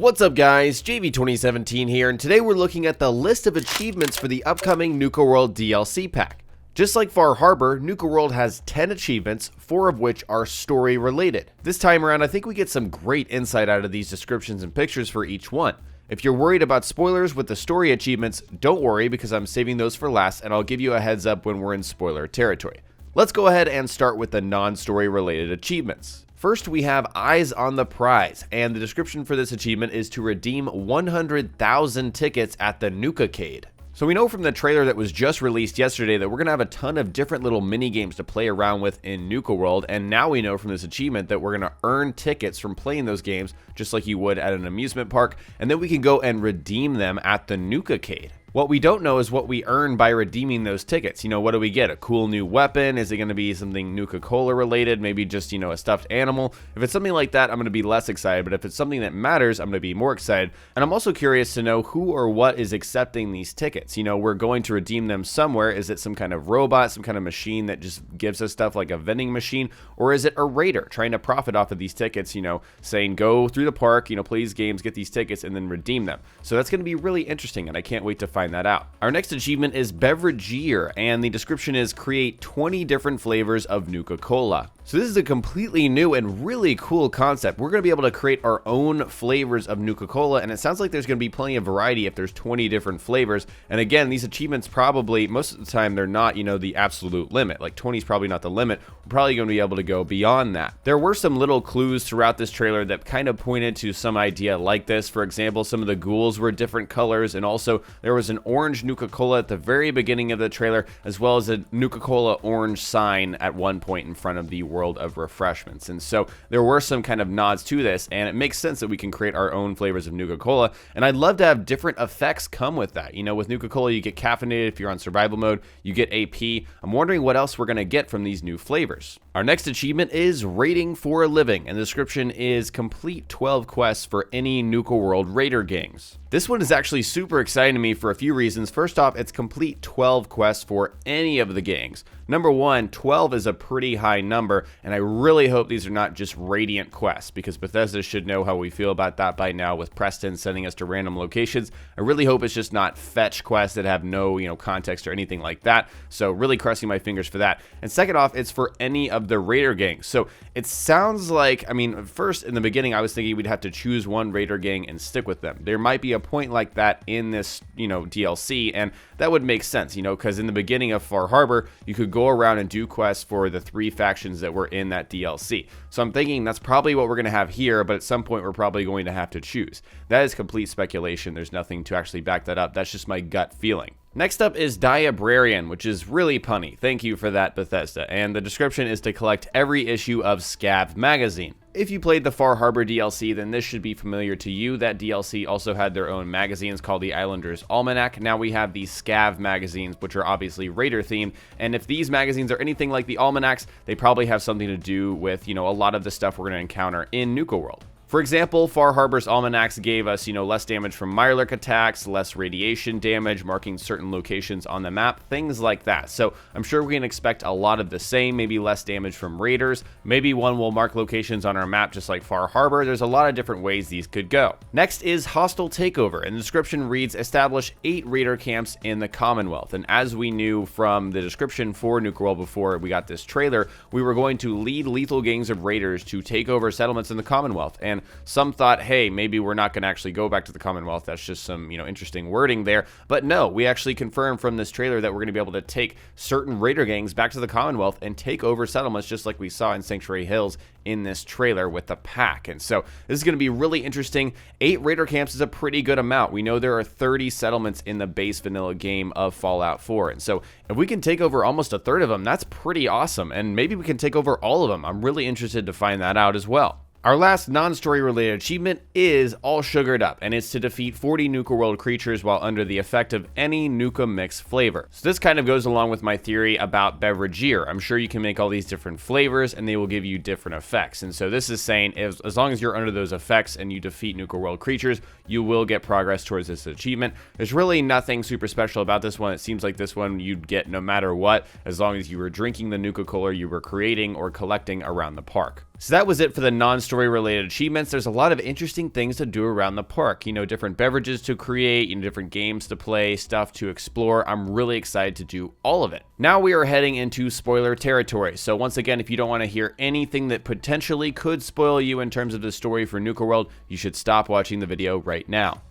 What's up guys, JV2017 here, and today we're looking at the list of achievements for the upcoming Nuka World DLC pack. Just like Far Harbor, Nuka World has 10 achievements, 4 of which are story related. This time around I think we get some great insight out of these descriptions and pictures for each one. If you're worried about spoilers with the story achievements, don't worry because I'm saving those for last and I'll give you a heads up when we're in spoiler territory. Let's go ahead and start with the non-story related achievements. First, we have Eyes on the Prize, and the description for this achievement is to redeem 100,000 tickets at the Nuka-Cade. So we know from the trailer that was just released yesterday that we're going to have a ton of different little mini games to play around with in Nuka World, and now we know from this achievement that we're going to earn tickets from playing those games just like you would at an amusement park, and then we can go and redeem them at the Nuka-Cade. What we don't know is what we earn by redeeming those tickets. You know, what do we get? A cool new weapon? Is it going to be something Nuka-Cola related? Maybe just, a stuffed animal? If it's something like that, I'm going to be less excited, but if it's something that matters, I'm going to be more excited. And I'm also curious to know who or what is accepting these tickets. We're going to redeem them somewhere. Is it some kind of robot, some kind of machine that just gives us stuff like a vending machine? Or is it a raider trying to profit off of these tickets, saying go through the park, play these games, get these tickets, and then redeem them? So that's going to be really interesting, and I can't wait to find that out. Our next achievement is Beverageer, and the description is create 20 different flavors of Nuka-Cola. So this is a completely new and really cool concept. We're going to be able to create our own flavors of Nuka-Cola, and it sounds like there's going to be plenty of variety if there's 20 different flavors. And again, these achievements probably, most of the time, they're not, the absolute limit. Like 20 is probably not the limit. We're probably going to be able to go beyond that. There were some little clues throughout this trailer that kind of pointed to some idea like this. For example, some of the ghouls were different colors, and also there was an orange Nuka-Cola at the very beginning of the trailer, as well as a Nuka-Cola orange sign at one point in front of the World of Refreshments. And so there were some kind of nods to this, and it makes sense that we can create our own flavors of Nuka-Cola, and I'd love to have different effects come with that. With Nuka-Cola you get caffeinated if you're on survival mode, you get AP. I'm wondering what else we're going to get from these new flavors. Our next achievement is Raiding for a Living, and the description is complete 12 quests for any Nuka World Raider gangs. This one is actually super exciting to me for a few reasons. First off, it's complete 12 quests for any of the gangs. Number one, 12 is a pretty high number, and I really hope these are not just Radiant quests, because Bethesda should know how we feel about that by now with Preston sending us to random locations. I really hope it's just not fetch quests that have no, context or anything like that. So really crossing my fingers for that. And second off, it's for any of the Raider gangs. So it sounds like, first in the beginning, I was thinking we'd have to choose one Raider gang and stick with them. There might be a point like that in this, DLC, and that would make sense, because in the beginning of Far Harbor, you could go around and do quests for the 3 factions that were in that DLC. So I'm thinking that's probably what we're going to have here, but at some point we're probably going to have to choose. That is complete speculation. There's nothing to actually back that up. That's just my gut feeling. Next up is Diabrarian, which is really punny. Thank you for that, Bethesda. And the description is to collect every issue of Scav magazine. If you played the Far Harbor DLC, then this should be familiar to you. That DLC also had their own magazines called the Islanders Almanac. Now we have the Scav magazines, which are obviously Raider themed. And if these magazines are anything like the Almanacs, they probably have something to do with, a lot of the stuff we're going to encounter in Nuka World. For example, Far Harbor's almanacs gave us, less damage from Mirelurk attacks, less radiation damage, marking certain locations on the map, things like that. So I'm sure we can expect a lot of the same, maybe less damage from raiders. Maybe one will mark locations on our map just like Far Harbor. There's a lot of different ways these could go. Next is Hostile Takeover, and the description reads, establish 8 raider camps in the Commonwealth. And as we knew from the description for Nuka World before we got this trailer, we were going to lead lethal gangs of raiders to take over settlements in the Commonwealth. And some thought, hey, maybe we're not going to actually go back to the Commonwealth. That's just some, interesting wording there. But no, we actually confirmed from this trailer that we're going to be able to take certain raider gangs back to the Commonwealth and take over settlements just like we saw in Sanctuary Hills in this trailer with the pack. And so this is going to be really interesting. 8 raider camps is a pretty good amount. We know there are 30 settlements in the base vanilla game of Fallout 4. And so if we can take over almost a third of them, that's pretty awesome. And maybe we can take over all of them. I'm really interested to find that out as well. Our last non-story related achievement is All Sugared Up, and it's to defeat 40 Nuka World creatures while under the effect of any Nuka-Mix flavor. So this kind of goes along with my theory about Beverageer. I'm sure you can make all these different flavors and they will give you different effects. And so this is saying as long as you're under those effects and you defeat Nuka World creatures, you will get progress towards this achievement. There's really nothing super special about this one. It seems like this one you'd get no matter what, as long as you were drinking the Nuka-Cola you were creating or collecting around the park. So that was it for the non-story related achievements. There's a lot of interesting things to do around the park. You know, different beverages to create, different games to play, stuff to explore. I'm really excited to do all of it. Now we are heading into spoiler territory. So once again, if you don't want to hear anything that potentially could spoil you in terms of the story for Nuka World, you should stop watching the video right now.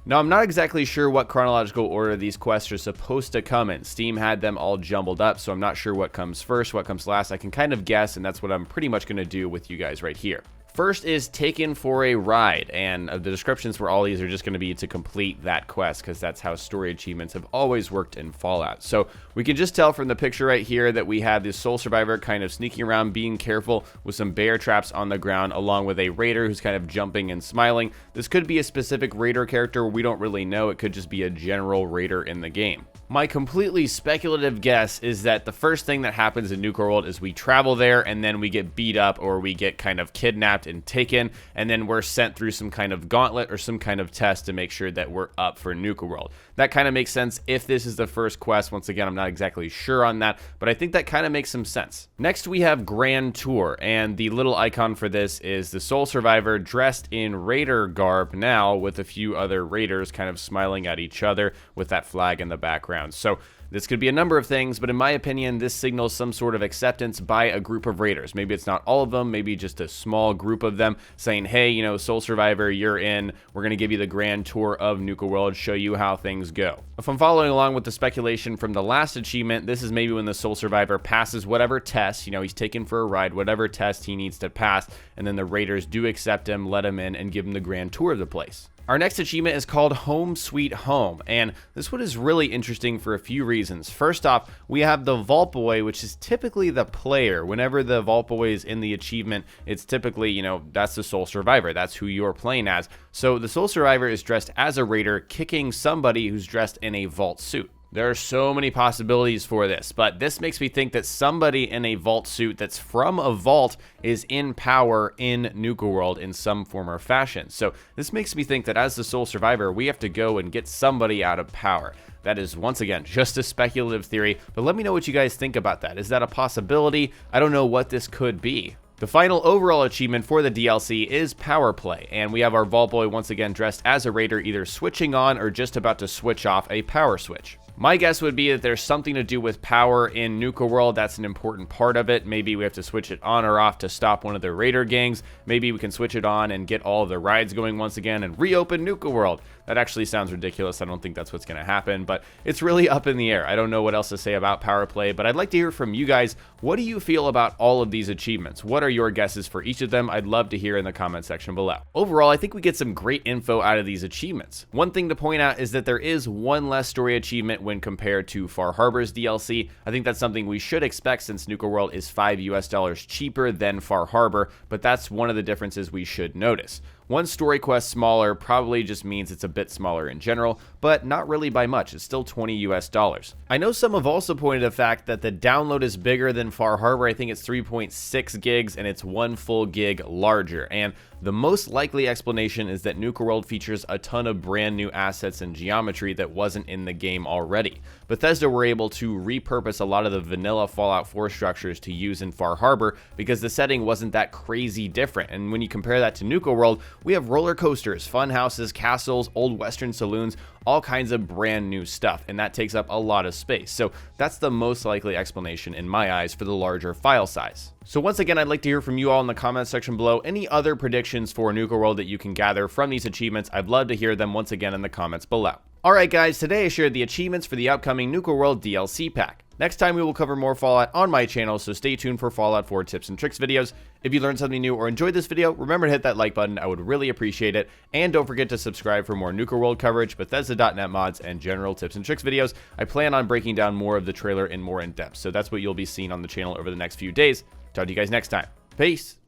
Now, I'm not exactly sure what chronological order these quests are supposed to come in. Steam had them all jumbled up, so I'm not sure what comes first, what comes last. I can kind of guess, and that's what I'm pretty much going to do with you guys right here. First is Taken for a Ride, and the descriptions for all these are just going to be to complete that quest, because that's how story achievements have always worked in Fallout. So we can just tell from the picture right here that we have this sole survivor kind of sneaking around, being careful with some bear traps on the ground, along with a raider who's kind of jumping and smiling. This could be a specific raider character, we don't really know. It could just be a general raider in the game. My completely speculative guess is that the first thing that happens in Nuka World is we travel there and then we get beat up or we get kind of kidnapped and taken, and then we're sent through some kind of gauntlet or some kind of test to make sure that we're up for Nuka World. That kind of makes sense if this is the first quest. Once again, I'm not exactly sure on that, but I think that kind of makes some sense. Next, we have Grand Tour, and the little icon for this is the sole survivor dressed in raider garb now, with a few other raiders kind of smiling at each other with that flag in the background. So this could be a number of things, but in my opinion, this signals some sort of acceptance by a group of raiders. Maybe it's not all of them, maybe just a small group of them saying, hey, you know, Soul Survivor, you're in. We're going to give you the grand tour of Nuka World, show you how things go. If I'm following along with the speculation from the last achievement, this is maybe when the Soul Survivor passes whatever test, you know, he's taken for a ride, whatever test he needs to pass, and then the raiders do accept him, let him in, and give him the grand tour of the place. Our next achievement is called Home Sweet Home, and this one is really interesting for a few reasons. First off, we have the Vault Boy, which is typically the player. Whenever the Vault Boy is in the achievement, it's typically, you know, that's the Soul Survivor. That's who you're playing as. So the Soul Survivor is dressed as a raider, kicking somebody who's dressed in a vault suit. There are so many possibilities for this, but this makes me think that somebody in a vault suit that's from a vault is in power in Nuka World in some form or fashion. So this makes me think that as the sole survivor, we have to go and get somebody out of power. That is, once again, just a speculative theory, but let me know what you guys think about that. Is that a possibility? I don't know what this could be. The final overall achievement for the DLC is Power Play, and we have our Vault Boy once again dressed as a raider, either switching on or just about to switch off a power switch. My guess would be that there's something to do with power in Nuka World. That's an important part of it. Maybe we have to switch it on or off to stop one of the raider gangs. Maybe we can switch it on and get all of the rides going once again and reopen Nuka World. That actually sounds ridiculous. I don't think that's what's going to happen, but it's really up in the air. I don't know what else to say about Power Play, but I'd like to hear from you guys. What do you feel about all of these achievements? What are your guesses for each of them? I'd love to hear in the comment section below. Overall, I think we get some great info out of these achievements. One thing to point out is that there is one less story achievement when compared to Far Harbor's DLC. I think that's something we should expect since Nuka World is $5 cheaper than Far Harbor, but that's one of the differences we should notice. One story quest smaller probably just means it's a bit smaller in general, but not really by much. It's still $20. I know some have also pointed the fact that the download is bigger than Far Harbor. I think it's 3.6 gigs and it's 1 full gig larger. And the most likely explanation is that Nuka World features a ton of brand new assets and geometry that wasn't in the game already. Bethesda were able to repurpose a lot of the vanilla Fallout 4 structures to use in Far Harbor because the setting wasn't that crazy different. And when you compare that to Nuka World, we have roller coasters, fun houses, castles, old western saloons, all kinds of brand new stuff, and that takes up a lot of space. So that's the most likely explanation in my eyes for the larger file size. So once again, I'd like to hear from you all in the comment section below. Any other predictions for Nuka World that you can gather from these achievements? I'd love to hear them once again in the comments below. Alright guys, today I shared the achievements for the upcoming Nuka World DLC pack. Next time we will cover more Fallout on my channel, so stay tuned for Fallout 4 tips and tricks videos. If you learned something new or enjoyed this video, remember to hit that like button, I would really appreciate it. And don't forget to subscribe for more Nuka World coverage, Bethesda.net mods, and general tips and tricks videos. I plan on breaking down more of the trailer in more in depth, so that's what you'll be seeing on the channel over the next few days. Talk to you guys next time. Peace!